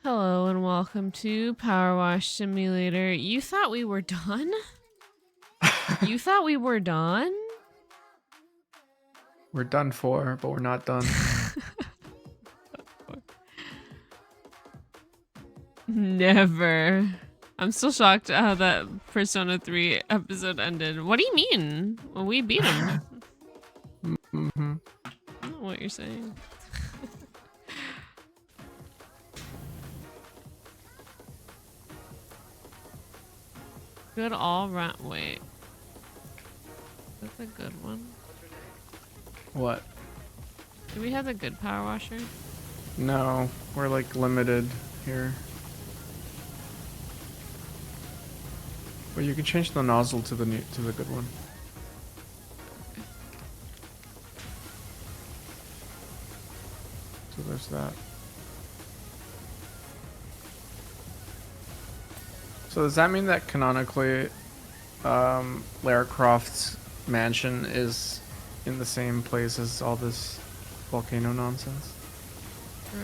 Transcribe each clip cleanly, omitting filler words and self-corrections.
Hello and welcome to PowerWash Simulator. You thought we were done? You thought we were done? We're done for, but we're not done. Never. I'm still shocked at how that Persona 3 episode ended. What do you mean? Well, we beat him. Mm-hmm. I don't know what you're saying. Good all round. Wait. That's a good one. What? Do we have a good power washer? No, we're like limited here. But you can change the nozzle to the good one. So there's that. So does that mean that canonically, Lara Croft's mansion is in the same place as all this volcano nonsense? True.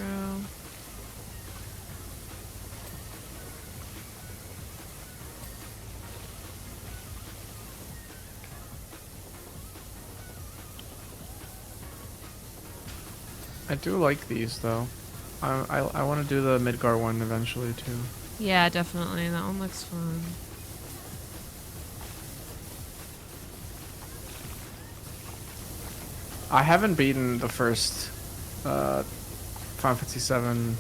I do like these though. I want to do the Midgar one eventually too. Yeah, definitely. That one looks fun. I haven't beaten the first Final Fantasy VII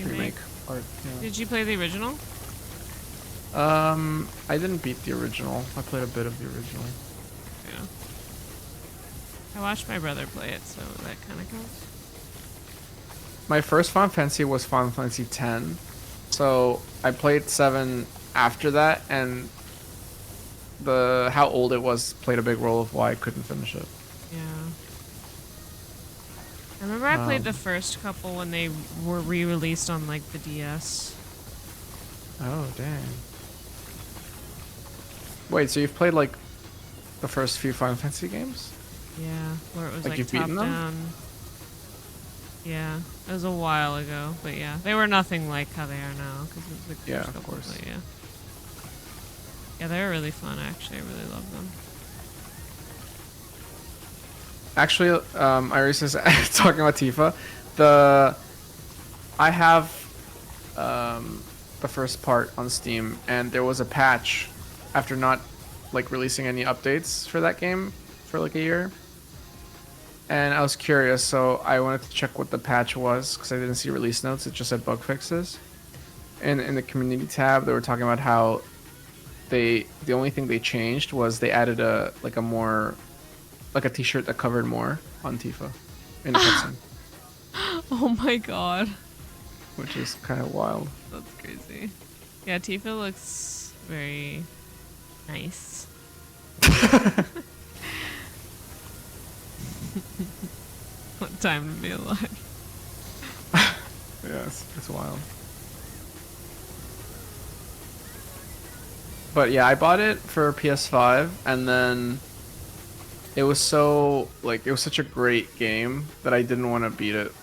remake part. Yeah. Did you play the original? I didn't beat the original. I played a bit of the original. Yeah. I watched my brother play it, so that kind of counts. My first Final Fantasy was Final Fantasy X, so I played 7 after that, and how old it was played a big role of why I couldn't finish it. Yeah. I remember I played the first couple when they were re-released on like the DS. Oh dang! Wait, so you've played like the first few Final Fantasy games? Yeah, where it was like you've top beaten them? down. Yeah, it was a while ago, but yeah, they were nothing like how they are now because it was like the Yeah, first of couple, course. but yeah. Yeah, they were really fun actually. I really love them. Actually, Iris is talking about Tifa. I have the first part on Steam, and there was a patch after not like releasing any updates for that game for like a year. And I was curious, so I wanted to check what the patch was because I didn't see release notes. It just said bug fixes. And in the community tab, they were talking about how the only thing they changed was they added a t-shirt that covered more on Tifa in the cutscene. Oh my god, Which is kind of wild. that's crazy. Yeah, Tifa looks very nice. What time to be alive. Yeah, it's wild. But yeah, I bought it for PS5, and then it was such a great game that I didn't want to beat it.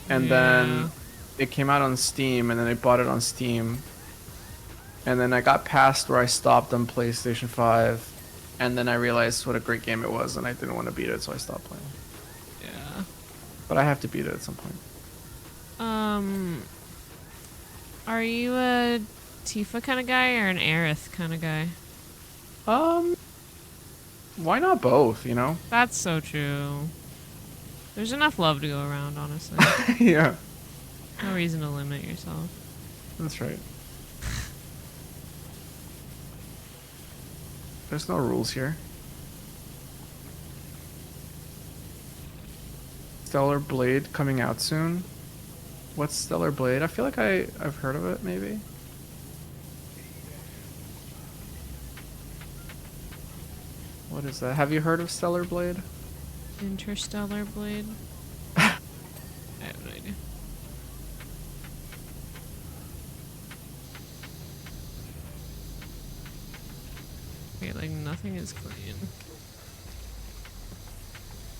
And then it came out on Steam, and then I bought it on Steam. And then I got past where I stopped on PlayStation 5, and then I realized what a great game it was, and I didn't want to beat it, so I stopped playing. Yeah. But I have to beat it at some point. Are you a Tifa kind of guy or an Aerith kind of guy? Why not both, you know? That's so true. There's enough love to go around, honestly. Yeah, No reason to limit yourself. that's right. There's no rules here. Stellar Blade coming out soon. What's Stellar Blade? I feel like I've heard of it, maybe. What is that? Have you heard of Stellar Blade? Interstellar Blade? I have no idea. Okay, like nothing is clean.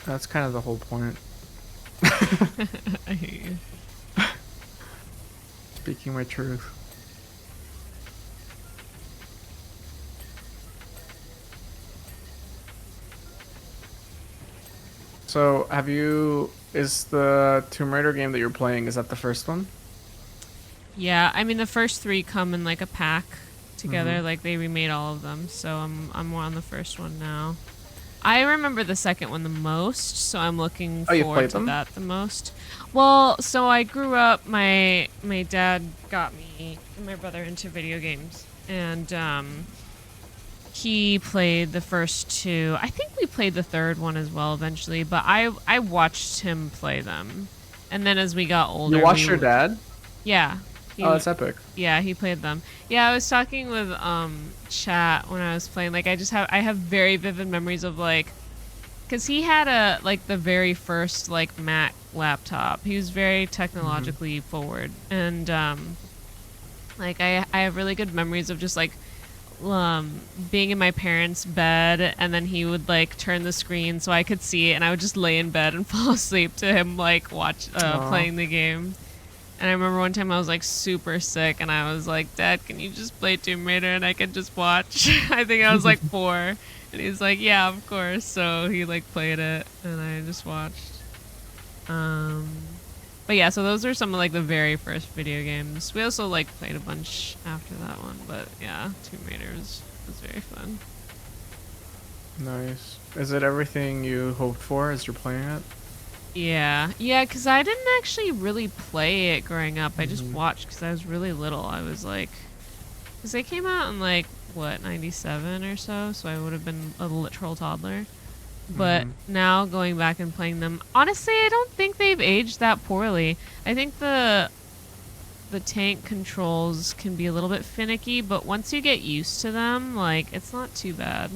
That's kind of the whole point. I hate you. Speaking my truth. So, is the Tomb Raider game that you're playing, is that the first one? Yeah, I mean the first 3 come in like a pack together. Mhm. Like they remade all of them, so I'm more on the first one now. I remember the second one the most, so I'm looking Oh, you forward played to them? that the most. Well, so I grew up. My dad got me and my brother into video games, and he played the first 2. I think we played the third one as well eventually, but I watched him play them, and then as we got older, You watched your dad? yeah. Oh, that's epic. Yeah, he played them. Yeah, I was talking with chat when I was playing. Like I have very vivid memories of like, cuz he had the very first like Mac laptop. He was very technologically forward, and like I have really good memories of just like being in my parents' bed, and then he would like turn the screen so I could see it, and I would just lay in bed and fall asleep to him like playing the game. And I remember one time I was like super sick, and I was like, Dad, can you just play Tomb Raider and I could just watch? I think I was like 4. And he's like, yeah, of course. So he like played it and I just watched. But yeah, so those are some of like the very first video games. We also like played a bunch after that one, but yeah, Tomb Raider was very fun. Nice. Is it everything you hoped for as you're playing it? Yeah, because I didn't actually really play it growing up. I just watched because I was really little. I was like, because they came out in like, what, 97 or so? So I would have been a literal toddler. But now going back and playing them, honestly, I don't think they've aged that poorly. I think the tank controls can be a little bit finicky, but once you get used to them, like, it's not too bad.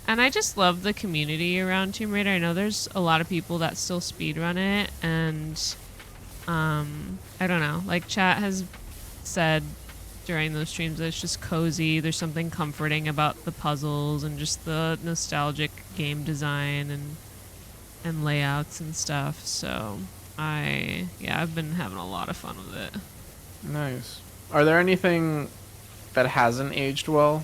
And I just love the community around Tomb Raider. I know there's a lot of people that still speedrun it, and I don't know. Like chat has said during those streams that it's just cozy. There's something comforting about the puzzles and just the nostalgic game design and layouts and stuff. So I've been having a lot of fun with it. Nice. Are there anything that hasn't aged well?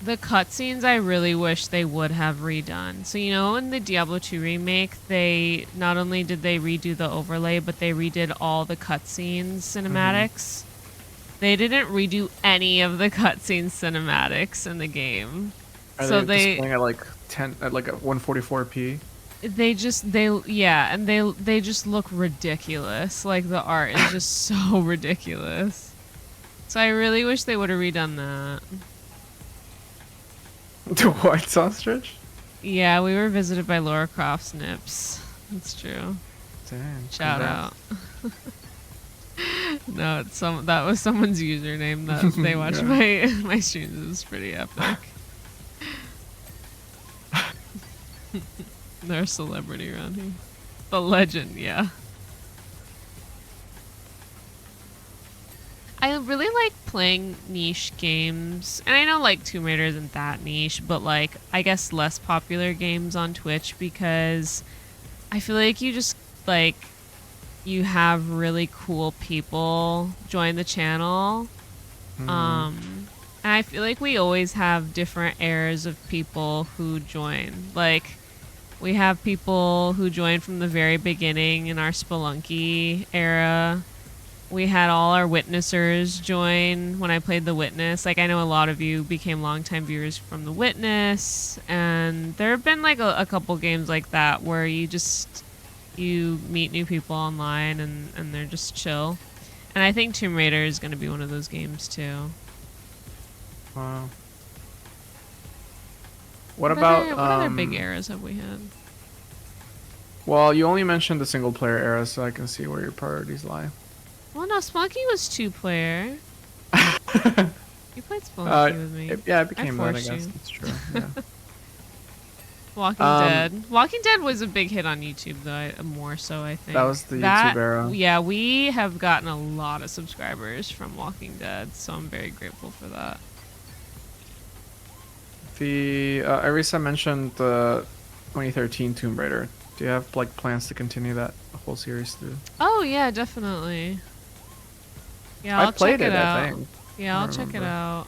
The cutscenes I really wish they would have redone. So, you know, in the Diablo 2 remake, they not only did they redo the overlay, but they redid all the cutscenes cinematics. They didn't redo any of the cutscene cinematics in the game. Are So they displaying at like 10 at like a 144p? they just look ridiculous. Like the art is just so ridiculous. So I really wish they would have redone that. The white ostrich? Yeah, we were visited by Lara Croft's nips. That's true. Dang. Shout congrats. out. No, that was someone's username that they watch my streams. It was pretty epic. They're a celebrity around here. The legend, yeah. I really like playing niche games, and I know like Tomb Raider isn't that niche, but like I guess less popular games on Twitch, because I feel like you just like you have really cool people join the channel. And I feel like we always have different eras of people who join. Like we have people who joined from the very beginning in our Spelunky era. We had all our Witnessers join when I played The Witness. Like, I know a lot of you became longtime viewers from The Witness, and there have been like a couple games like that where you meet new people online and they're just chill. And I think Tomb Raider is going to be one of those games too. Wow. What other big eras have we had? Well, you only mentioned the single player era, so I can see where your priorities lie. Well, no, Spelunky was 2-player. You played Spelunky with me. It became that, I guess. It's true. Yeah. Walking Dead. Walking Dead was a big hit on YouTube, though, more so, I think. That was the YouTube era. Yeah, we have gotten a lot of subscribers from Walking Dead, so I'm very grateful for that. Arisa mentioned the 2013 Tomb Raider. Do you have like plans to continue that whole series through? Oh, yeah, definitely. Yeah, I I'll check played it it, I out. think. Yeah, I I'll don't check it remember. out.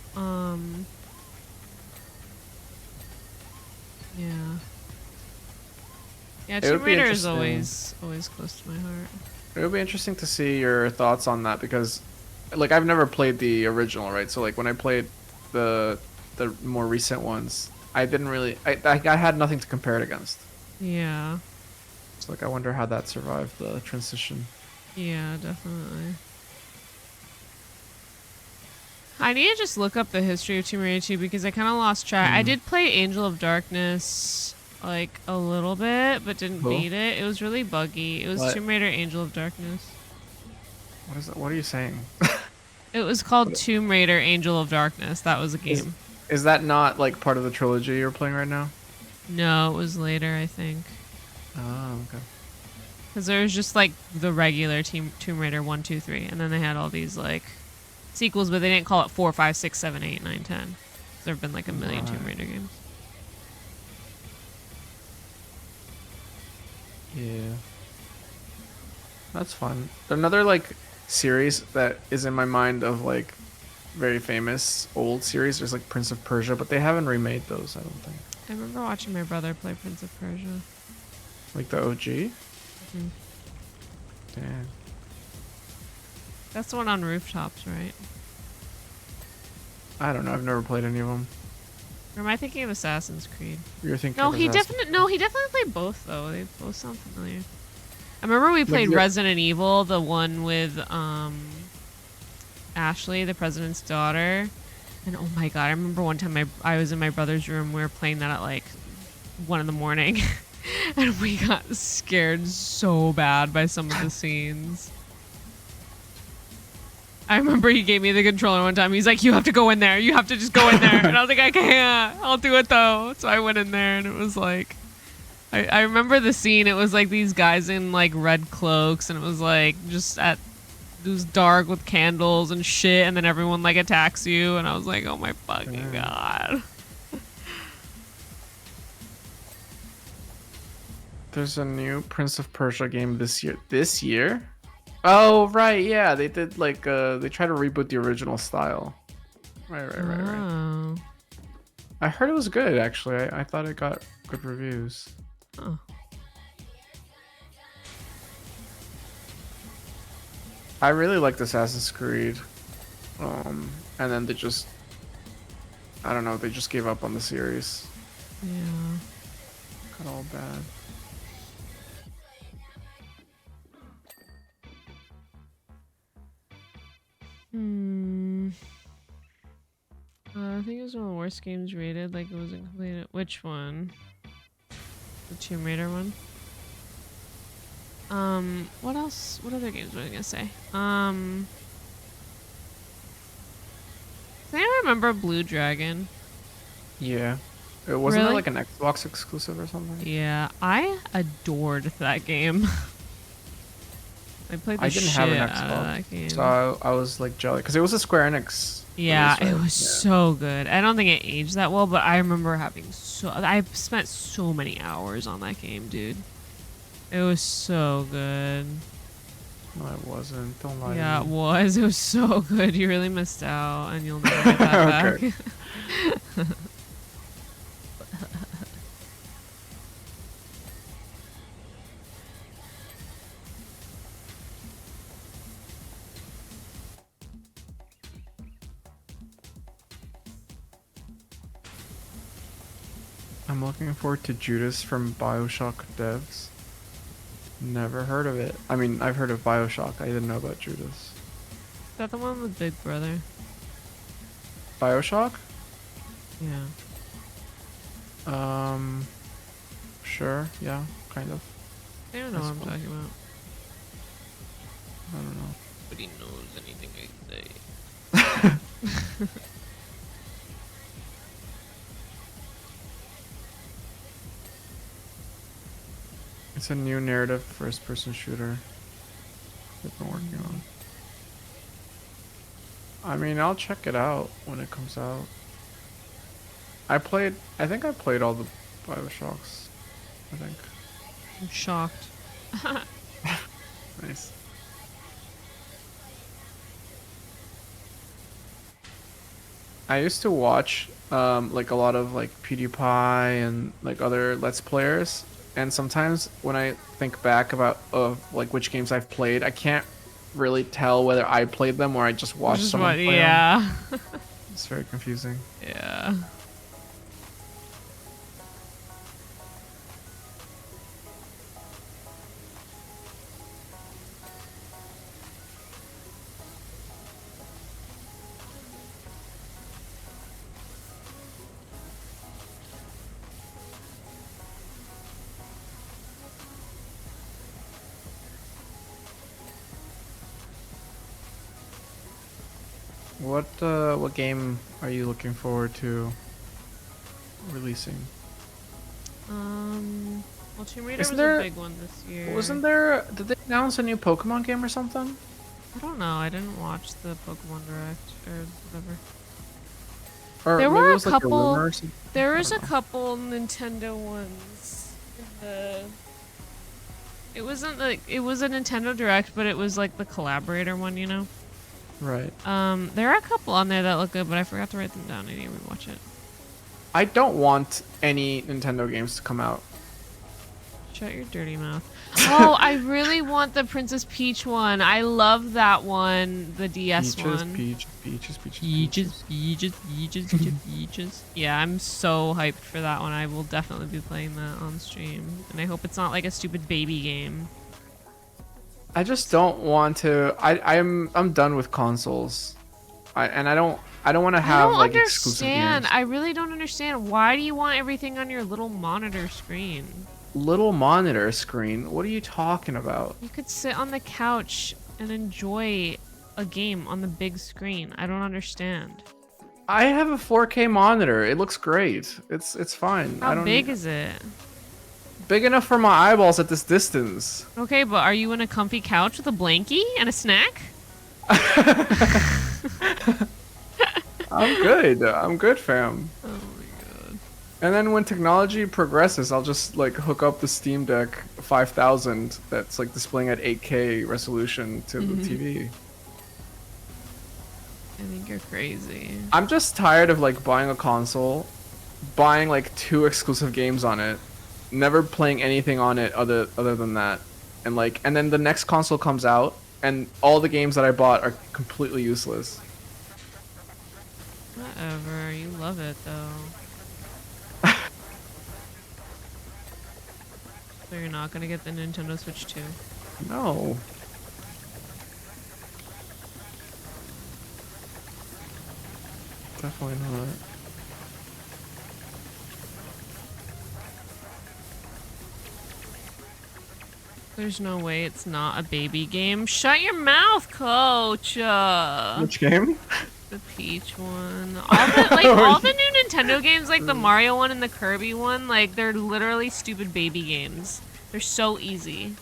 Yeah. Yeah, It Tomb would be Raider is interesting. always close to my heart. It would be interesting to see your thoughts on that because, like, I've never played the original, right? So, like, when I played the the more recent ones, I didn't really. I had nothing to compare it against. Yeah. So, like, I wonder how that survived the transition. Yeah, definitely. I need to just look up the history of Tomb Raider 2 because I kind of lost track. I Hmm. did play Angel of Darkness like a little bit, but didn't Who? beat it. It was really buggy. It was What? Tomb Raider Angel of Darkness. What is it? What are you saying? It was called What Tomb Raider Angel of Darkness. That was a is game. is that not like part of the trilogy you're playing right now? No, it was later, I think. Oh, okay. Because there was just like the regular Tomb Raider 1, 2, 3, and then they had all these like sequels, but they didn't call it 4, 5, 6, 7, 8, 9, 10. There have been like a million Tomb Right. Raider games. Yeah. That's fun. Another like series that is in my mind of like very famous old series. There's like Prince of Persia, but they haven't remade those. I don't think. I remember watching my brother play Prince of Persia. Like the OG. Mhm. Damn. That's the one on rooftops, right? I don't know. I've never played any of them. Or am I thinking of Assassin's Creed? You're thinking No, of Assassin's he definitely played both though. They both sound familiar. I remember we Like played the Resident Evil, the one with Ashley, the president's daughter. And oh my god, I remember one time I was in my brother's room. We were playing that at like 1 in the morning, and we got scared so bad by some of the scenes. I remember he gave me the controller one time. He's like, "You have to go in there. You have to just go in there." And I was like, "I can't. I'll do it though." So I went in there, and it was like, I remember the scene. It was like these guys in like red cloaks, and it was like just at it was dark with candles and shit, and then everyone like attacks you, and I was like, "Oh my fucking god." There's a new Prince of Persia game this year. This year? Oh right, yeah. They did like they tried to reboot the original style. Right. Oh. I heard it was good actually. I thought it got good reviews. Oh. I really liked Assassin's Creed. And then they just I don't know, they just gave up on the series. Yeah. Got all bad. Hmm. I think it was one of the worst games rated. Like it wasn't completed. Which one? The Tomb Raider one. What else? What other games was I gonna say? I remember Blue Dragon. Yeah. It wasn't it Really? like an Xbox exclusive or something? Yeah, I adored that game. I played the I didn't shit have an out of Xbox, that game. so I was like jelly because it was a Square Enix Yeah, release, it right? was so good. I don't think it aged that well, but I remember having I spent so many hours on that game, dude. It was so good. No, it wasn't. Don't lie Yeah, to it me. was. It was so good. You really missed out, and you'll never get that Okay. back. I'm looking forward to Judas from BioShock devs. Never heard of it. I mean, I've heard of BioShock. I didn't know about Judas. Is that the one with Big Brother? BioShock? Yeah. Um, sure. Yeah, kind of. I don't know I what I'm suppose. talking about. I don't know. Nobody knows anything I say. It's a new narrative first-person shooter they've been working on. I mean, I'll check it out when it comes out. I think I played all the BioShocks. I think. I'm shocked. Nice. I used to watch like a lot of like PewDiePie and like other Let's Players, and sometimes when I think back about like which games I've played, I can't really tell whether I played them or I just Which watched is someone what, play them. yeah. It's very confusing. Yeah. What game are you looking forward to releasing? Well, Tomb Raider Isn't was a there big one this year. wasn't there did they announce a new Pokemon game or something? I don't know. I didn't watch the Pokemon Direct or whatever. Or There maybe were it a was like a couple. rumor or something? There I was don't a know. couple Nintendo ones. It wasn't like it was a Nintendo Direct, but it was like the collaborator one, you know. Right. There are a couple on there that look good, but I forgot to write them down. I need to rewatch it. I don't want any Nintendo games to come out. Shut your dirty mouth. Oh, I really want the Princess Peach one. I love that one, the DS one. Peaches. Yeah, I'm so hyped for that one. I will definitely be playing that on stream. And I hope it's not like a stupid baby game. I just don't want to. I'm done with consoles. I don't want to have like exclusive games. I really don't understand. Why do you want everything on your little monitor screen? Little monitor screen. What are you talking about? You could sit on the couch and enjoy a game on the big screen. I don't understand. I have a 4K monitor. It looks great. It's fine. I How don't big is it? big enough for my eyeballs at this distance. Okay, but are you in a comfy couch with a blankie and a snack? I'm good, fam. Oh my god. And then when technology progresses, I'll just like hook up the Steam Deck 5000 that's like displaying at 8K resolution to the TV. I think you're crazy. I'm just tired of like buying a console, buying like 2 exclusive games on it, never playing anything on it other than that. And then the next console comes out and all the games that I bought are completely useless. Whatever. You love it though. So you're not gonna get the Nintendo Switch 2? No. Definitely not. There's no way it's not a baby game. Shut your mouth, coach. Which game? The Peach one. All the new Nintendo games, like the Mario one and the Kirby one, like they're literally stupid baby games. They're so easy.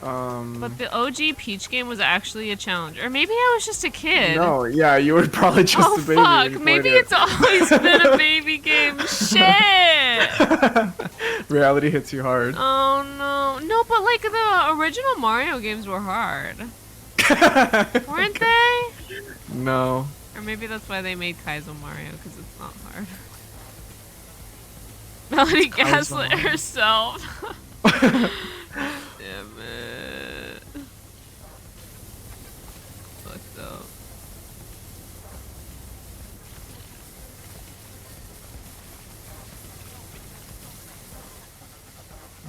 But the OG Peach game was actually a challenge. Or maybe I was just a kid. No, yeah, you were probably just a baby. Oh fuck, maybe it's always been a baby game. Shit! Reality hits you hard. Oh no. No, but like the original Mario games were hard. Weren't they? No. Or maybe that's why they made Kaizo Mario, because it's not hard. Melody gaslit herself. Damn it. Fucked up.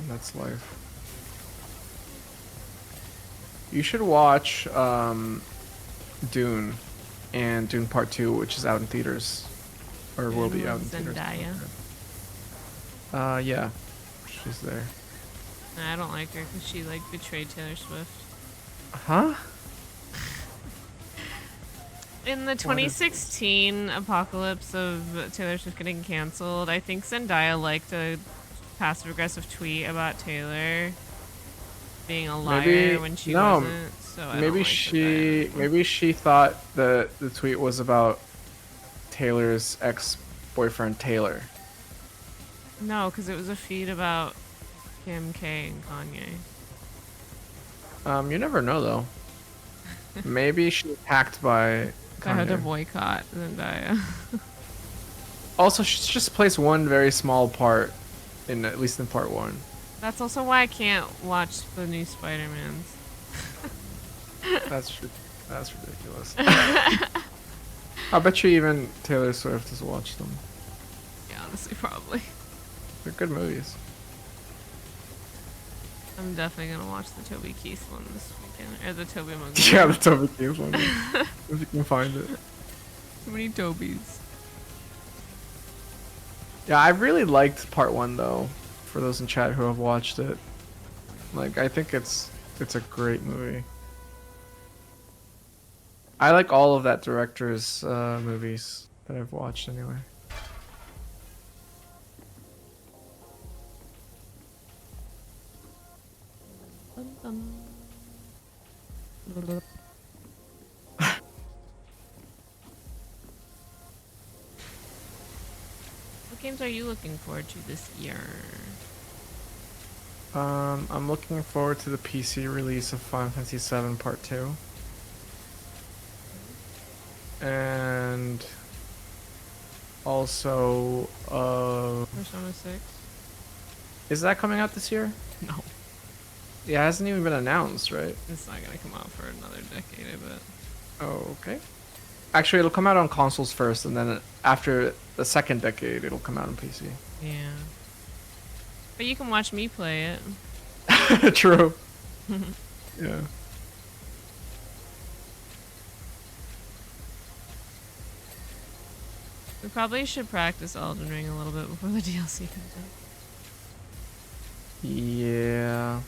That's life. You should watch Dune and Dune Part 2, which is out in theaters. Or will be out in theaters. Zendaya. Yeah. She's there. Nah, I don't like her because she like betrayed Taylor Swift. Huh? In the 2016 apocalypse of Taylor Swift getting canceled, I think Zendaya liked a passive-aggressive tweet about Taylor being a liar when she wasn't. So I maybe she thought that the tweet was about Taylor's ex-boyfriend Taylor. No, because it was a feed about Kim K and Kanye. You never know though. Maybe she was hacked by I had to here. boycott Zendaya. Also, she's just plays one very small part, at least in part 1. That's also why I can't watch the new Spider-Mans. That's ridiculous. I bet you even Taylor Swift has watched them. Yeah, honestly, probably. They're good movies. I'm definitely gonna watch the Toby Keith one this weekend, or the Toby Maguire. Yeah, the Toby Keith one. If you can find it. Too many Tobys. Yeah, I really liked part 1 though. For those in chat who have watched it, like I think it's a great movie. I like all of that director's movies that I've watched anyway. What games are you looking forward to this year? I'm looking forward to the PC release of Final Fantasy VII Part 2. And also, Persona 6? is that coming out this year? No. Yeah, it hasn't even been announced, right? It's not gonna come out for another decade, I bet. Oh, okay. Actually, it'll come out on consoles first, and then after the second decade, it'll come out on PC. Yeah. But you can watch me play it. True. Yeah. We probably should practice Elden Ring a little bit before the DLC comes out. Yeah.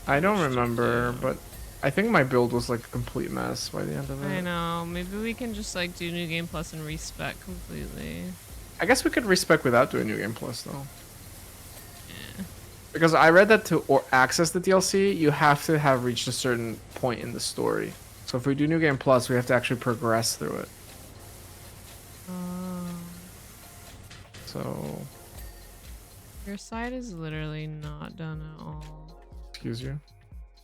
I don't remember, but I think my build was like a complete mess by the end of it. I know. Maybe we can just like do New Game Plus and respec completely. I guess we could respec without doing New Game Plus though. Yeah. Because I read that to access the DLC, you have to have reached a certain point in the story. So if we do New Game Plus, we have to actually progress through it. Oh. So, Your side is literally not done at all. excuse you.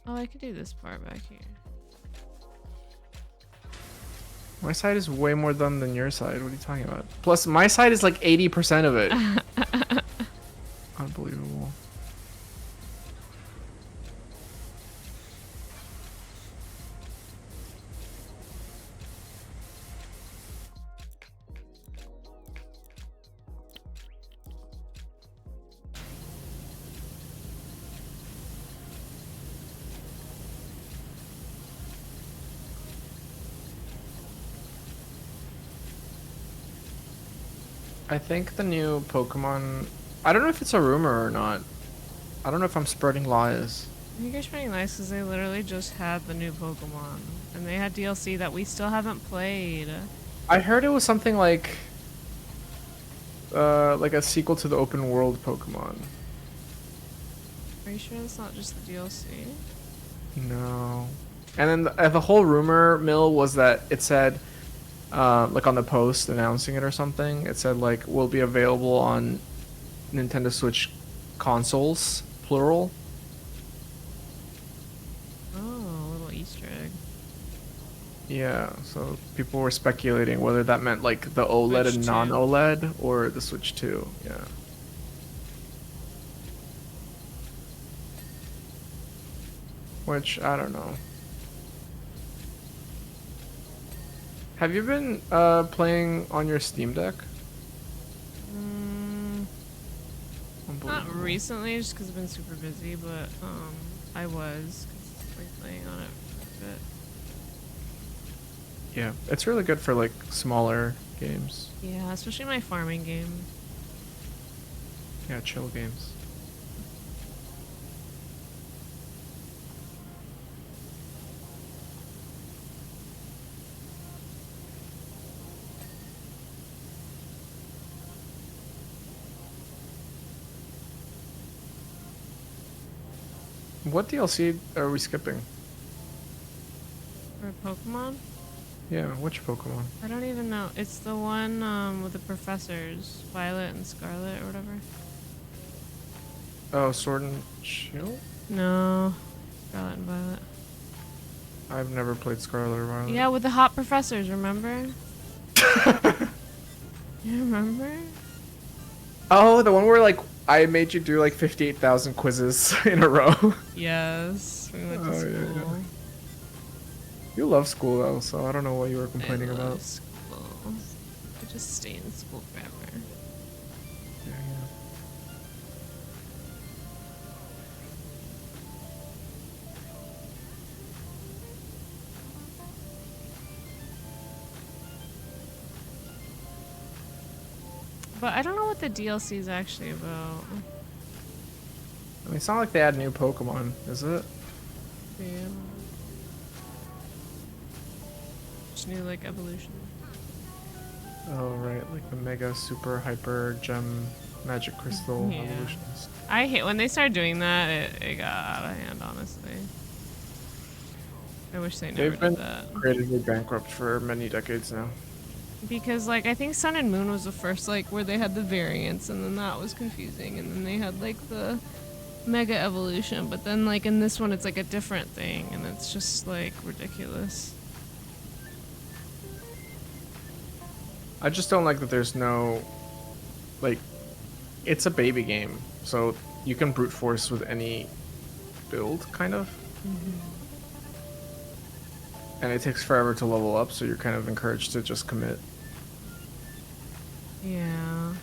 Oh, I could do this part back here. My side is way more done than your side. What are you talking about? Plus, my side is like 80% of it. Unbelievable. I think the new Pokemon... I don't know if it's a rumor or not. I don't know if I'm spreading lies. I think you're spreading lies because they literally just had the new Pokemon. And they had DLC that we still haven't played. I heard it was something like a sequel to the open world Pokemon. Are you sure it's not just the DLC? No. And then the whole rumor mill was that it said, like on the post announcing it or something, it said like will be available on Nintendo Switch consoles, plural. Oh, a little Easter egg. Yeah, so people were speculating whether that meant like the OLED Switch and 2. non-OLED or the Switch 2. Yeah. Which I don't know. Have you been playing on your Steam Deck? Not recently, just because I've been super busy, but I was playing on it for a bit. Yeah, it's really good for like smaller games. Yeah, especially my farming game. Yeah, chill games. What DLC are we skipping? For Pokemon? Yeah, which Pokemon? I don't even know. It's the one with the professors, Violet and Scarlet or whatever. Oh, Sword and Shield? No, Scarlet and Violet. I've never played Scarlet or Violet. Yeah, with the hot professors, remember? You remember? Oh, the one where like I made you do like 58,000 quizzes in a row. Yes, we went to Oh, school. yeah. You love school though, so I don't know what you were complaining I love about. school. I just stay in school forever. Yeah. But I don't know what the DLC is actually about. I mean, it's not like they add new Pokemon, is it? Yeah. Just new like evolution. Oh right, like the Mega, Super, Hyper, Gem, Magic Crystal Yeah. evolutions. I hate when they started doing that. It got out of hand, honestly. I wish they never They've been did that. creatively bankrupt for many decades now. Because like I think Sun and Moon was the first like where they had the variants, and then that was confusing, and then they had like the Mega Evolution, but then like in this one it's like a different thing, and it's just like ridiculous. I just don't like that there's no, like, it's a baby game, so you can brute force with any build, kind of. And it takes forever to level up, so you're kind of encouraged to just commit. Yeah.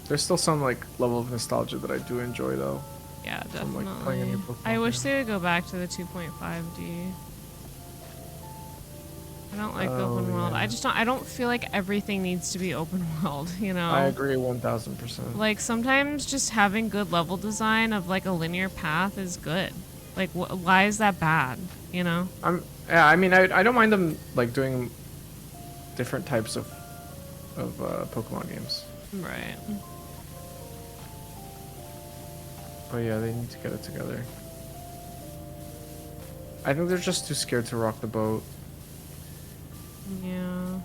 There's still some, like, level of nostalgia that I do enjoy, though. Yeah, From, definitely. like, playing a new Pokemon I wish game. they would go back to the 2.5D. I don't like open world. yeah. I don't feel like everything needs to be open world, you know? I agree 1000%. Like sometimes just having good level design of like a linear path is good. Like why is that bad, you know? Yeah, I mean, I don't mind them, like, doing different types of Pokemon games. Right. But yeah, they need to get it together. I think they're just too scared to rock the boat. Yeah.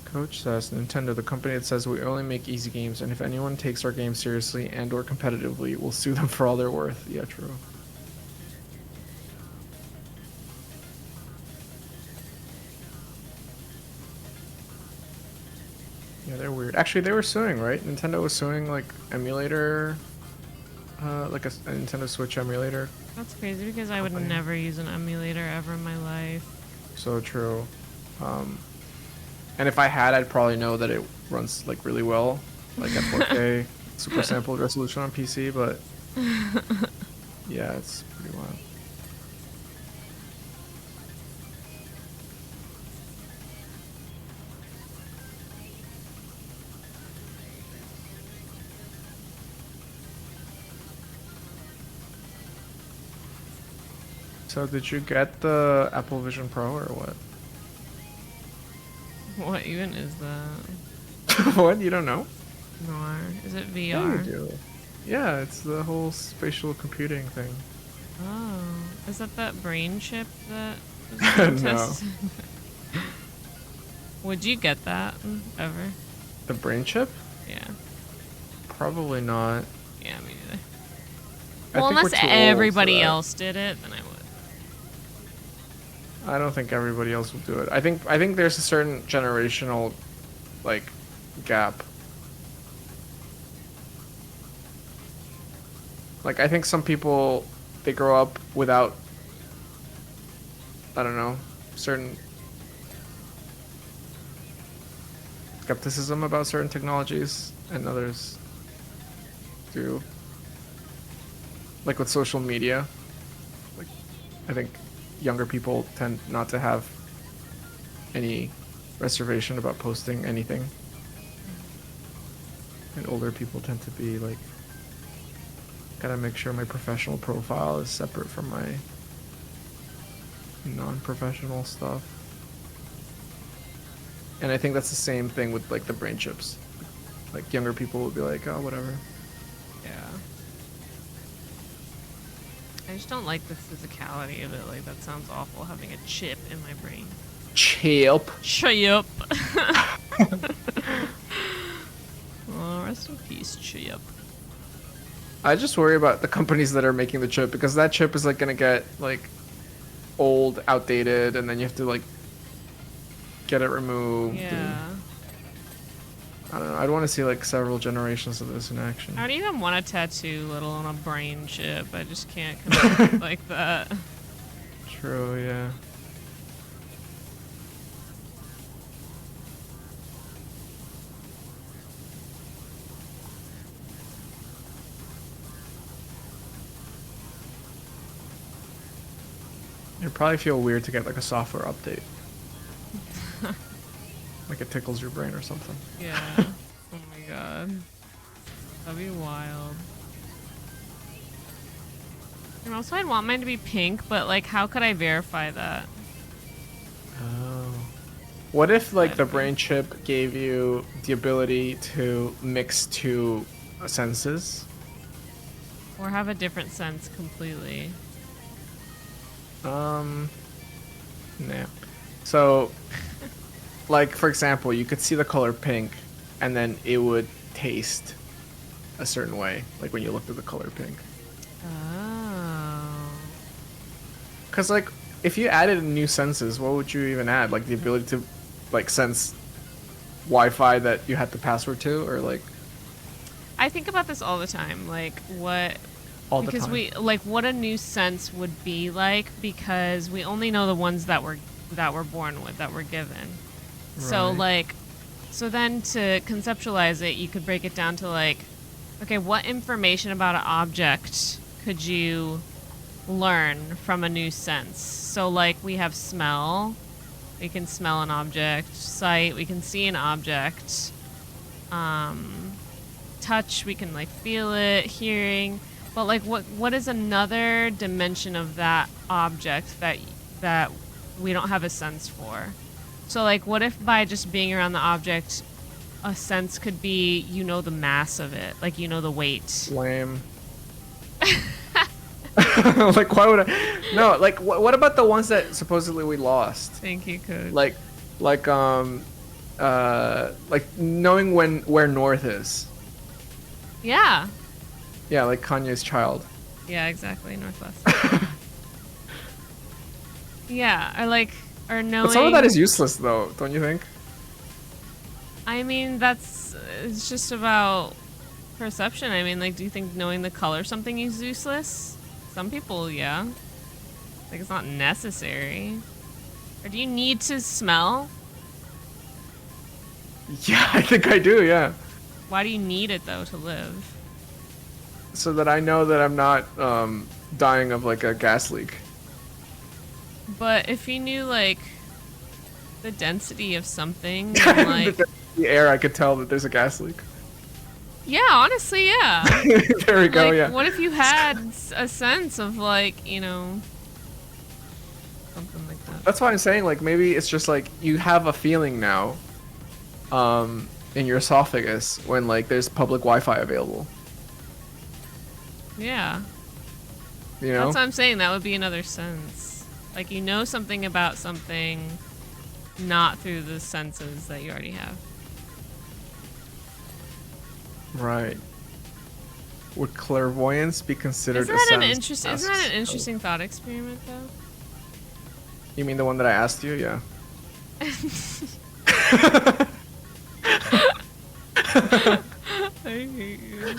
Coach says, Nintendo, the company that says we only make easy games, and if anyone takes our games seriously and or competitively, we'll sue them for all they're worth. Yeah, true. Yeah, they're weird. Actually, they were suing, right? Nintendo was suing, like, emulator, like a Nintendo Switch emulator. That's crazy because I would Company. never use an emulator ever in my life. So true. And if I had, I'd probably know that it runs, like, really well, like at 4K, super sampled resolution on PC, but yeah, it's pretty wild. So did you get the Apple Vision Pro or what? What even is that? What? You don't know? Noir. Is it Yeah, VR? you do. Yeah, it's the whole spatial computing thing. Oh. Is that brain chip that was being No. tested? Would you get that ever? The brain chip? Yeah. Probably not. Yeah, me neither. I Well, think we're unless too old for everybody that. else did it, then I would. I don't think everybody else will do it. I think there's a certain generational, like, gap. Like, I think some people, they grow up without, I don't know, certain skepticism about certain technologies, and others do. Like with social media, like, I think younger people tend not to have any reservation about posting anything, and older people tend to be like, gotta make sure my professional profile is separate from my non-professional stuff. And I think that's the same thing with, like, the brain chips. Like, younger people will be like, oh, whatever. Yeah. I just don't like the physicality of it. Like, that sounds awful, having a chip in my brain. Chip. Chip. Oh, rest in peace, Chip. I just worry about the companies that are making the chip, because that chip is like gonna get like old, outdated, and then you have to like get it removed. Yeah. I don't know. I'd want to see like several generations of this in action. I don't even want a tattoo, let alone a brain chip. I just can't connect like that. True, yeah. It'd probably feel weird to get like a software update. Like it tickles your brain or something. Yeah. Oh my god. That'd be wild. And also I'd want mine to be pink, but like how could I verify that? Oh. What if like the brain chip gave you the ability to mix two senses? Or have a different sense completely. Nah. So, like for example, you could see the color pink, and then it would taste a certain way, like when you looked at the color pink. Oh. Cause like, if you added new senses, what would you even add? Like the ability to, like, sense Wi-Fi that you had the password to, or like. I think about this all the time. Like what All the because time. we like what a new sense would be like, because we only know the ones that we're born with, that we're given. So Right. like, so then to conceptualize it, you could break it down to like, okay, what information about an object could you learn from a new sense? So like we have smell, we can smell an object. Sight, we can see an object. Touch, we can like feel it. Hearing, but like what is another dimension of that object that we don't have a sense for? So like, what if by just being around the object, a sense could be, you know, the mass of it, like, you know, the weight. Lame. Like, why would I? No, like, what about the ones that supposedly we lost? I think you could. Like knowing where north is. Yeah. Yeah, like Kanye's child. Yeah, exactly. Northwest. Yeah, or knowing. But some of that is useless, though, don't you think? I mean, it's just about perception. I mean, like, do you think knowing the color of something is useless? Some people, yeah. Like, it's not necessary. Or do you need to smell? Yeah, I think I do, yeah. Why do you need it, though, to live? So that I know that I'm not dying of, like, a gas leak. But if you knew, like, the density of something, then, like... The air, I could tell that there's a gas leak. Yeah, honestly, yeah. There we go, like, yeah. What if you had a sense of, like, you know... something like that. That's why I'm saying, like, maybe it's just, like, you have a feeling now in your esophagus when, like, there's public Wi-Fi available. Yeah. You know? That's what I'm saying. That would be another sense. Like, you know something about something not through the senses that you already have. Right. Would clairvoyance be considered Isn't a that sense? isn't that an interesting thought experiment, though? You mean the one that I asked you? Yeah. I hate you.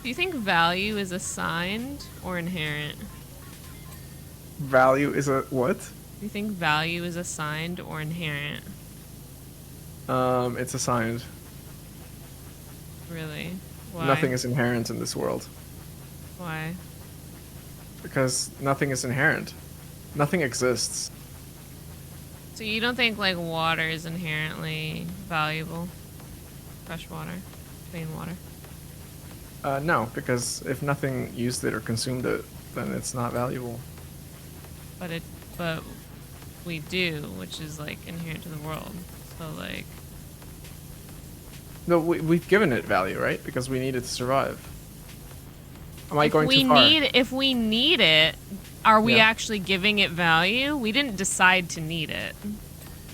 Do you think value is assigned or inherent? Value is a what? Do you think value is assigned or inherent? It's assigned. Really? Why? Nothing is inherent in this world. Why? Because nothing is inherent. Nothing exists. So you don't think, like, water is inherently valuable? Fresh water? Clean water? No, because if nothing used it or consumed it, then it's not valuable. But we do, which is, like, inherent to the world. So, like... No, we've given it value, right? Because we need it to survive. Am I going too far? If we need it, are we Yeah. actually giving it value? We didn't decide to need it.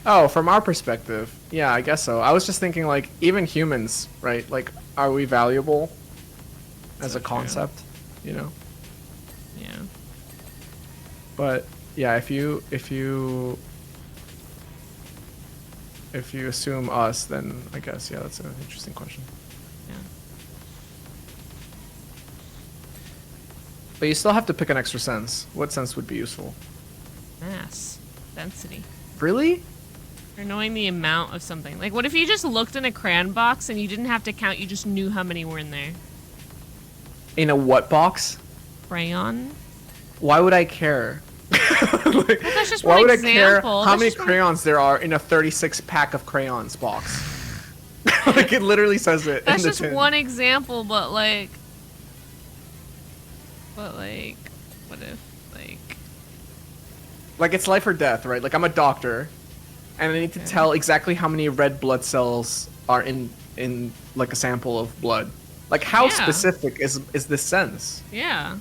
Oh, from our perspective, yeah, I guess so. I was just thinking, like, even humans, right? Like, are we valuable as So a true. concept? You know. Yeah. But yeah, if you assume us, then I guess yeah, that's an interesting question. Yeah. But you still have to pick an extra sense. What sense would be useful? Mass. Density. Really? Or knowing the amount of something. Like, what if you just looked in a crayon box and you didn't have to count, you just knew how many were in there? In a what box? Crayon? Why would I care? Like, That's just why one would example. I care how That's many just one- crayons there are in a 36 pack of crayons box? Like, it literally says it That's in the just tin. one example, but like... But like... What if, like... Like, it's life or death, right? Like, I'm a doctor, and I need to tell exactly how many red blood cells are in like a sample of blood. Like, how Yeah. specific is this sense? Yeah.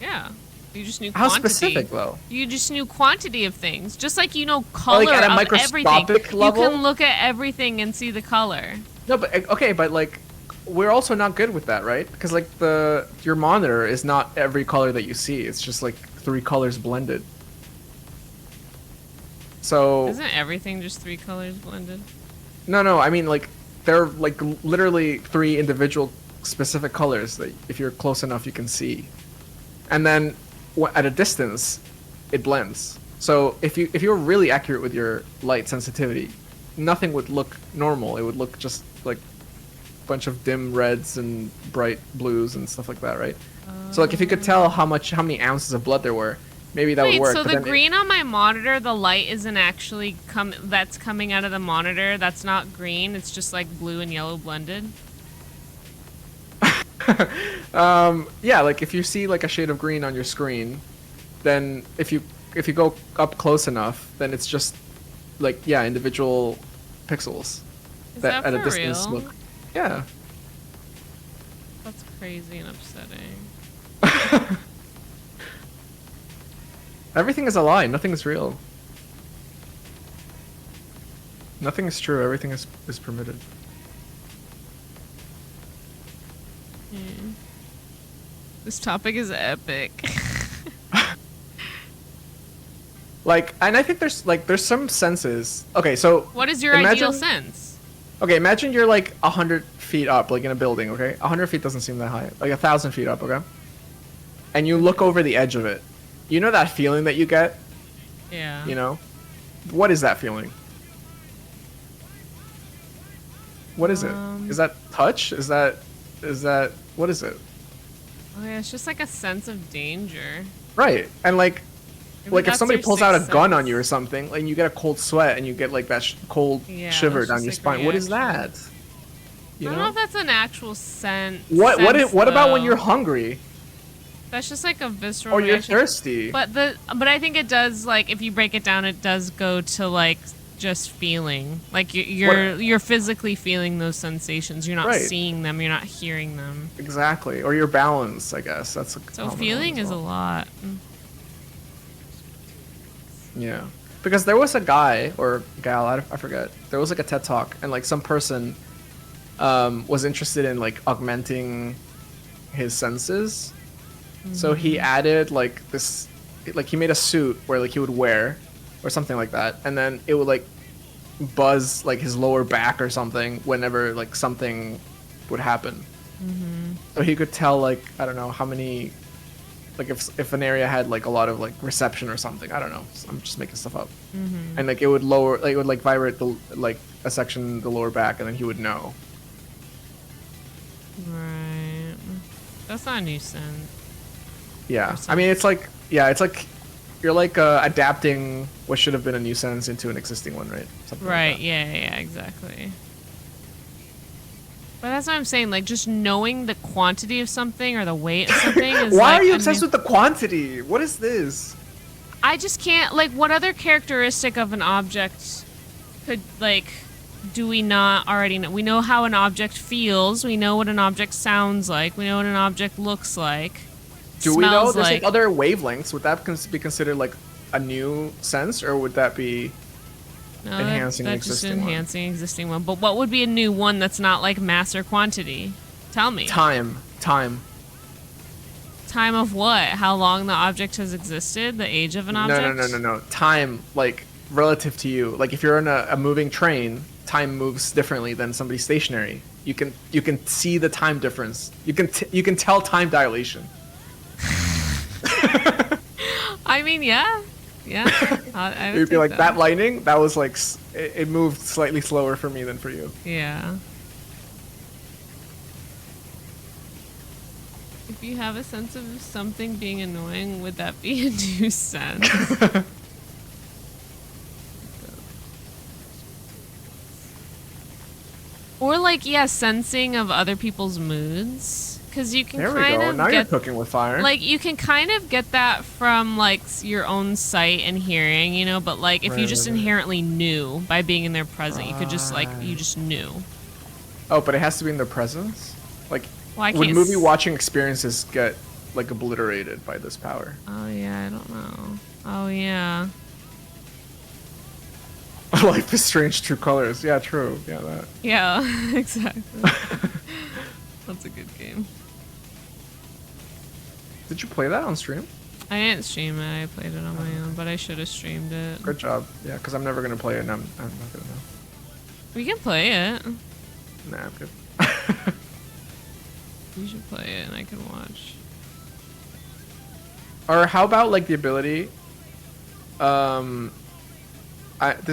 Yeah. You just knew How quantity. specific, though? You just knew quantity of things. Just like you know color like, at a of microscopic everything. level? You can look at everything and see the color. No, but okay, but like, we're also not good with that, right? Because like your monitor is not every color that you see. It's just like 3 colors blended. So Isn't everything just 3 colors blended? no, I mean like they're like literally 3 individual specific colors that if you're close enough you can see, and then at a distance, it blends. So if you're really accurate with your light sensitivity, nothing would look normal. It would look just like a bunch of dim reds and bright blues and stuff like that, right? So like if you could tell how many ounces of blood there were, maybe that would Wait, work. so but the then green on my monitor, the light isn't actually that's coming out of the monitor. That's not green. It's just like blue and yellow blended. yeah, like if you see like a shade of green on your screen, then if you go up close enough, then it's just like individual pixels Is that that at a for distance real? look. Yeah. That's crazy and upsetting. Everything is a lie. Nothing is real. Nothing is true. Everything is permitted. This topic is epic. Like, and I think there's some senses. Okay, so What is your ideal sense? Okay, imagine you're like 100 feet up, like in a building. Okay, 100 feet doesn't seem that high. Like 1,000 feet up. Okay, and you look over the edge of it. You know that feeling that you get? Yeah. You know, what is that feeling? What is it? Is that touch? Is that what is it? Oh yeah, it's just like a sense of danger. Right, and like Maybe if that's somebody your pulls out a sixth gun on sense. you or something, like you get a cold sweat and you get like that cold Yeah, shiver that's down just your like spine. What is reaction. that? I You don't know if that's an actual sense. What about when though. you're hungry That's just like a visceral or you're reaction. thirsty? But I think it does, like, if you break it down, it does go to like just feeling, like you're physically feeling those sensations. You're not Right. seeing them. You're not hearing them. Exactly, or your balance, I guess. That's a So common one feeling as is a well. lot. Yeah, because there was a guy or gal, I forget. There was like a TED talk, and like some person was interested in like augmenting his senses. So he added like this, like he made a suit where like he would wear, or something like that, and then it would like buzz like his lower back or something whenever like something would happen. So he could tell like I don't know how many, like if an area had like a lot of like reception or something. I don't know. I'm just making stuff up. And like it would vibrate the like a section the lower back, and then he would know. Right. That's not a new sense. Yeah, Or I mean it's like you're like adapting what should have been a new sentence into an existing one, right? Something like Right. that. Yeah. Exactly. But that's what I'm saying. Like, just knowing the quantity of something or the weight of something is Why like, are you a obsessed new- with the quantity? What is this? I just can't, like, what other characteristic of an object could, like, do we not already know? We know how an object feels. We know what an object sounds like. We know what an object looks like. Do we know smells there's like. like other wavelengths? Would that be considered like a new sense, or would that be No, enhancing that's just existing one? enhancing existing one. But what would be a new one that's not like mass or quantity? Tell me. Time. Time of what? How long the object has existed? The age of an object? No. Time, like relative to you. Like if you're in a moving train, time moves differently than somebody stationary. You can see the time difference. You can tell time dilation. I mean, yeah. I would You'd be take like that lightning. That was like it moved slightly slower for me than for you. Yeah. If you have a sense of something being annoying, would that be a new sense? Or like, yeah, sensing of other people's moods. Because you can There we kind go. of Now get, you're cooking with fire. like, you can kind of get that from like your own sight and hearing, you know. But like, if you just inherently knew by being in their presence, you could just like, you just knew. Oh, but it has to be in their presence. Like, Well, I would can't movie watching experiences get like obliterated by this power? Oh yeah, I don't know. Oh yeah. Life is Strange True Colors. Yeah, true. Yeah, that. Yeah, exactly. That's a good game. Did you play that on stream? I didn't stream it. I played it on my own, but I should have streamed it. Good job. Yeah, because I'm never gonna play it. And I'm not gonna know. We can play it. Nah, I'm good. You should play it, and I can watch. Or how about like the ability? This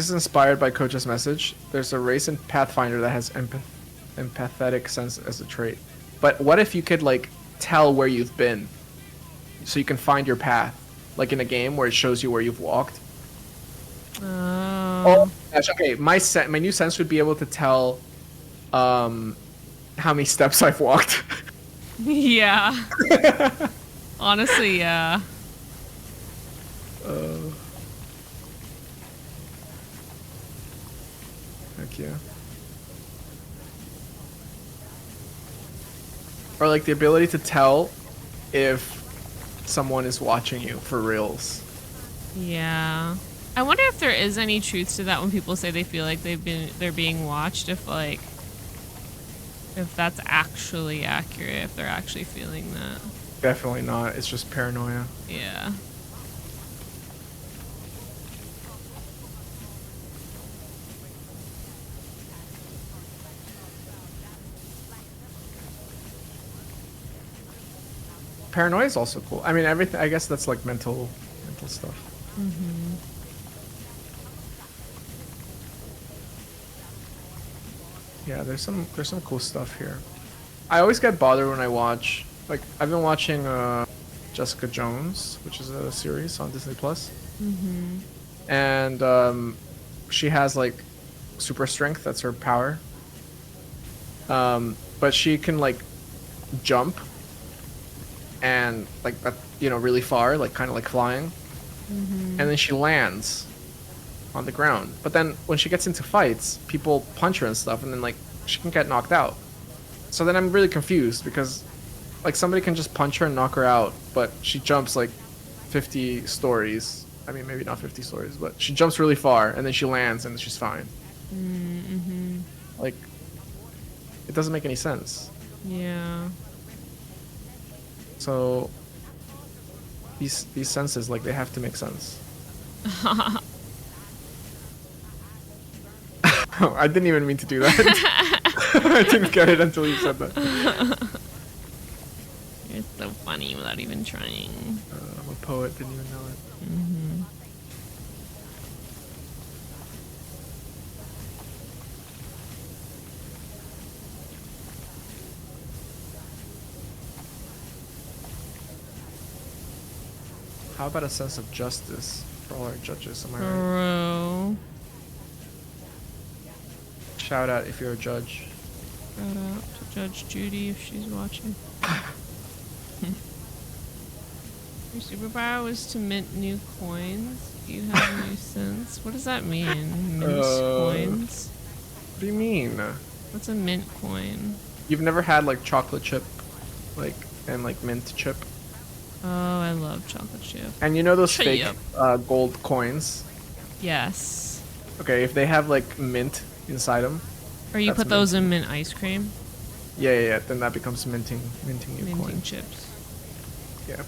is inspired by Koja's message. There's a race in Pathfinder that has empathetic sense as a trait. But what if you could like tell where you've been, so you can find your path, like in a game where it shows you where you've walked? Oh gosh, okay. My new sense would be able to tell, how many steps I've walked. Yeah. Honestly, yeah. Heck yeah. Or like the ability to tell if someone is watching you for reals. Yeah. I wonder if there is any truth to that when people say they feel like they're being watched, if that's actually accurate, if they're actually feeling that. Definitely not. It's just paranoia. Yeah. Paranoia is also cool. I mean, everything. I guess that's like mental stuff. Mm-hmm. Yeah, there's some cool stuff here. I always get bothered when I watch. Like, I've been watching Jessica Jones, which is a series on Disney Plus. Mm-hmm. And she has like super strength. That's her power. But she can like jump and like that, really far, like kind of like flying. Mm-hmm. And then she lands on the ground. But then when she gets into fights, people punch her and stuff, and then like she can get knocked out. So then I'm really confused because like somebody can just punch her and knock her out, but she jumps like 50 stories. I mean, maybe not 50 stories, but she jumps really far, and then she lands and she's fine. Mm-hmm. Like, it doesn't make any sense. Yeah. So these senses, like, they have to make sense. Oh, I didn't even mean to do that. I didn't get it until you said that. You're so funny without even trying. I'm a poet, didn't even know it. Mm-hmm. How about a sense of justice for all our judges? Am I right? Bro. Shout out if you're a judge. Shout out to Judge Judy if she's watching. Your superpower was to mint new coins. You have a new sense. What does that mean? Mint coins? do you mean? What's a mint coin? You've never had like chocolate chip, like and like mint chip, Oh, I love chocolate chip. and you know those Shut fake up. gold coins? Yes. Okay, if they have like mint inside them, Or you that's put those in minting. mint ice cream. Yeah. Then that becomes minting your Minting coin. chips. Yeah.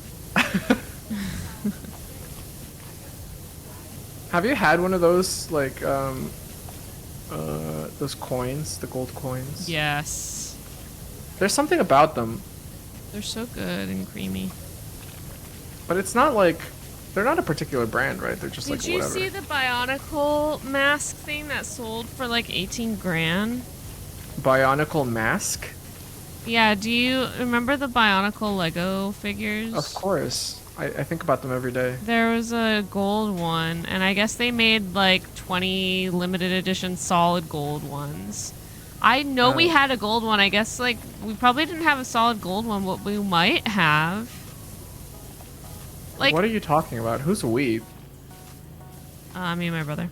Have you had one of those like those coins, the gold coins? Yes. There's something about them, They're so good and creamy. but it's not like they're not a particular brand, right? They're just Did like you whatever. see the Bionicle mask thing that sold for like 18 grand? Bionicle mask? Yeah, do you remember the Bionicle Lego figures? Of course. I think about them every day. There was a gold one, and I guess they made like 20 limited edition solid gold ones. I know we had a gold one. I guess like we probably didn't have a solid gold one, but we might have. Like, What are you talking about? Who's we? me and my brother.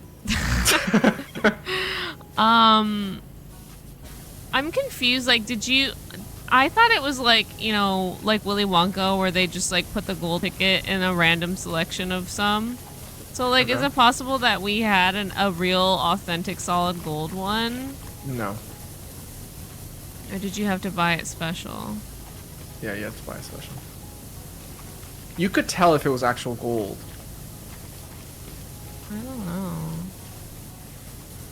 I'm confused. Like, did you? I thought it was like, you know, like Willy Wonka, where they just like put the gold ticket in a random selection of some. So, like, is Okay. it possible that we had a real, authentic, solid gold one? No. Or did you have to buy it special? Yeah, you have to buy a special. You could tell if it was actual gold. I don't know.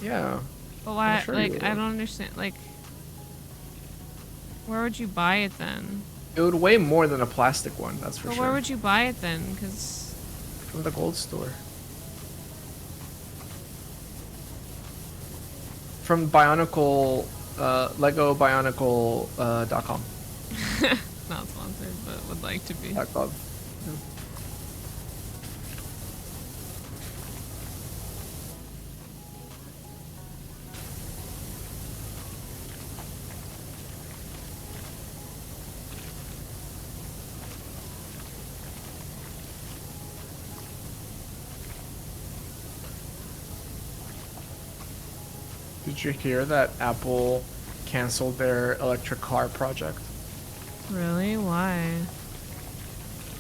Yeah. But why? sure you Like, would. I don't understand. Like, where would you buy it then? It would weigh more than a plastic one, that's for But sure. where would you buy it then? Because From the gold store. From Bionicle, Lego Bionicle.com. not sponsored, but would like to be. .gov. Did you hear that Apple canceled their electric car project? Really? Why?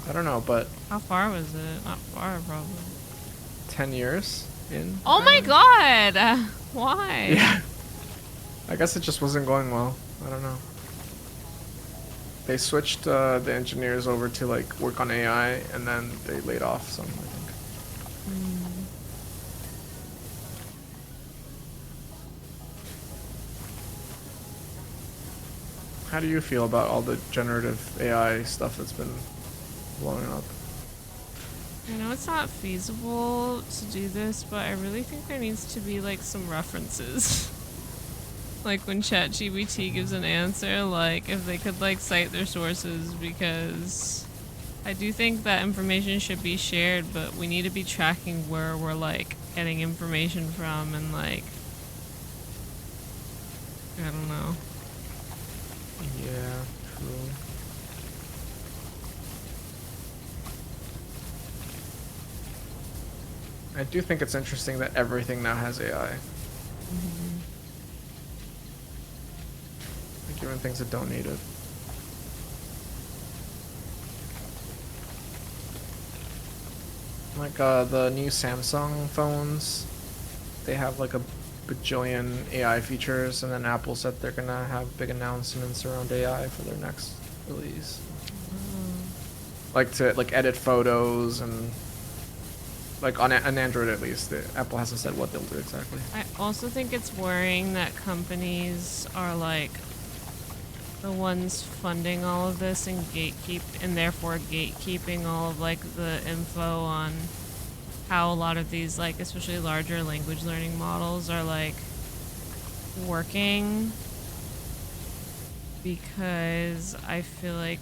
I don't know, but How far was it? Not far, probably. 10 years in? Oh my apparently? god! Why? Yeah. I guess it just wasn't going well. I don't know. They switched the engineers over to like work on AI, and then they laid off some, I think. How do you feel about all the generative AI stuff that's been blowing up? I know it's not feasible to do this, but I really think there needs to be like some references. Like when ChatGPT gives an answer, like if they could like cite their sources, because I do think that information should be shared, but we need to be tracking where we're like getting information from, and like I don't know. Yeah, true. I do think it's interesting that everything now has AI. Like even things that don't need it. Like the new Samsung phones, they have like a bajillion AI features, and then Apple said they're gonna have big announcements around AI for their next release. Like to like edit photos and like on an Android at least. Apple hasn't said what they'll do exactly. I also think it's worrying that companies are like the ones funding all of this and therefore gatekeeping all of like the info on how a lot of these like especially larger language learning models are like working, because I feel like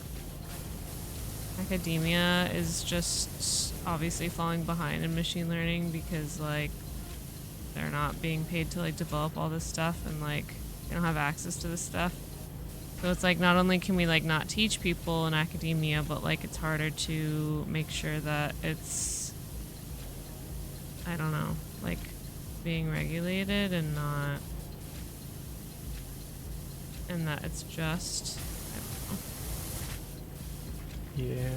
academia is just obviously falling behind in machine learning because like they're not being paid to like develop all this stuff, and like they don't have access to this stuff. So it's like not only can we like not teach people in academia, but like it's harder to make sure that it's, I don't know, like being regulated and not and that it's just, I don't know. Yeah.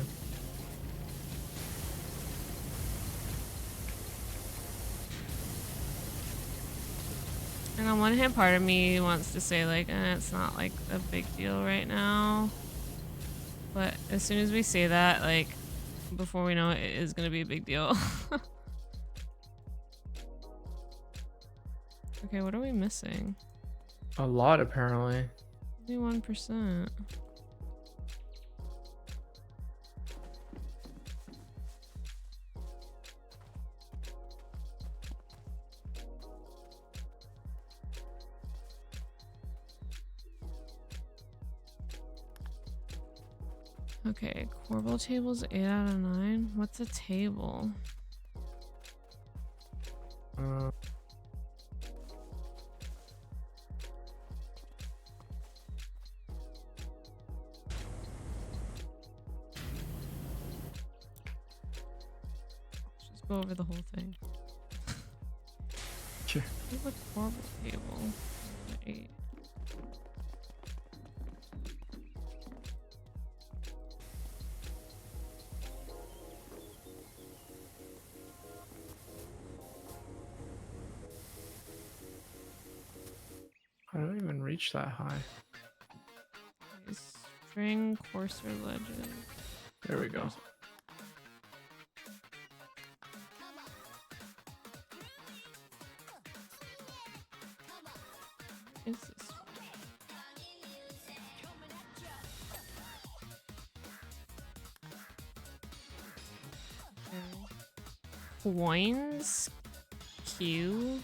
And on one hand, part of me wants to say like, it's not like a big deal right now. But as soon as we say that, like, before we know it, it is gonna be a big deal. Okay, what are we missing? A lot, apparently. Only 1%. Okay, Corbel table's 8 out of 9. What's a table? Just go over the whole thing. Sure. What's a Corbel table? 8. I don't even reach that high. String Courser Legend. There we go. Is this? Coins Q.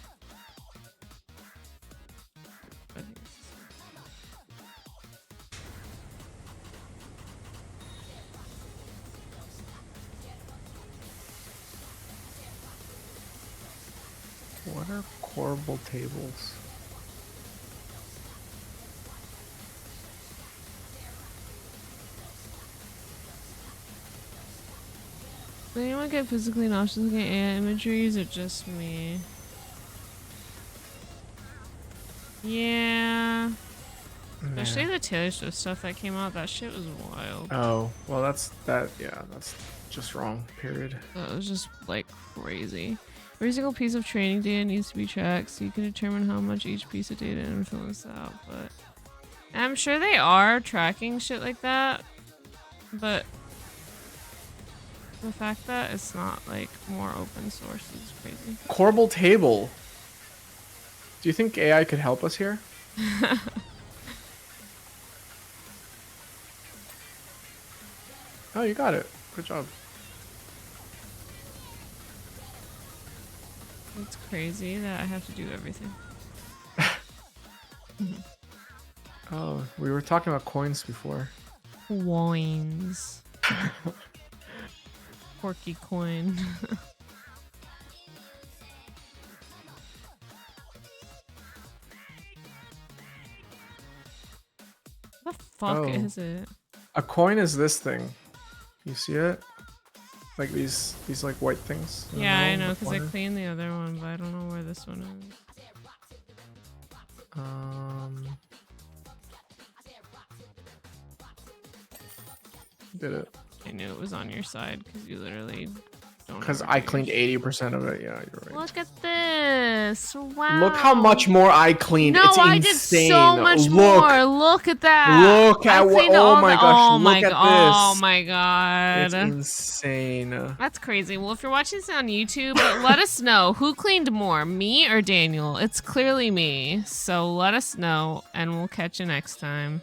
What are Corbel tables? Does anyone get physically nauseous looking at AI imagery, or is it just me? Yeah. Especially the Taylor Swift stuff that came out, that shit was wild. Oh, well that's just wrong, period. That was just like crazy. Every single piece of training data needs to be tracked so you can determine how much each piece of data influences out, but I'm sure they are tracking shit like that, but the fact that it's not like more open source is crazy. Corbel table. Do you think AI could help us here? Oh, you got it. Good job. It's crazy that I have to do everything. Oh, we were talking about coins before. Coins. Porky coin. What the fuck is it? A coin is this thing. You see it? Like these like white things. Yeah, I know, because I cleaned the other one, but I don't know where this one is. Did it? I knew it was on your side because you literally don't. Because I cleaned 80% of it. Yeah, you're right. Look at this! Wow. Look how much more I cleaned. No, it's I insane. did so much more. Look at that. Look at what? Oh my gosh! Oh my look at god! this. Oh my god! It's insane. That's crazy. Well, if you're watching this on YouTube, let us know who cleaned more, me or Daniel. It's clearly me. So let us know, and we'll catch you next time.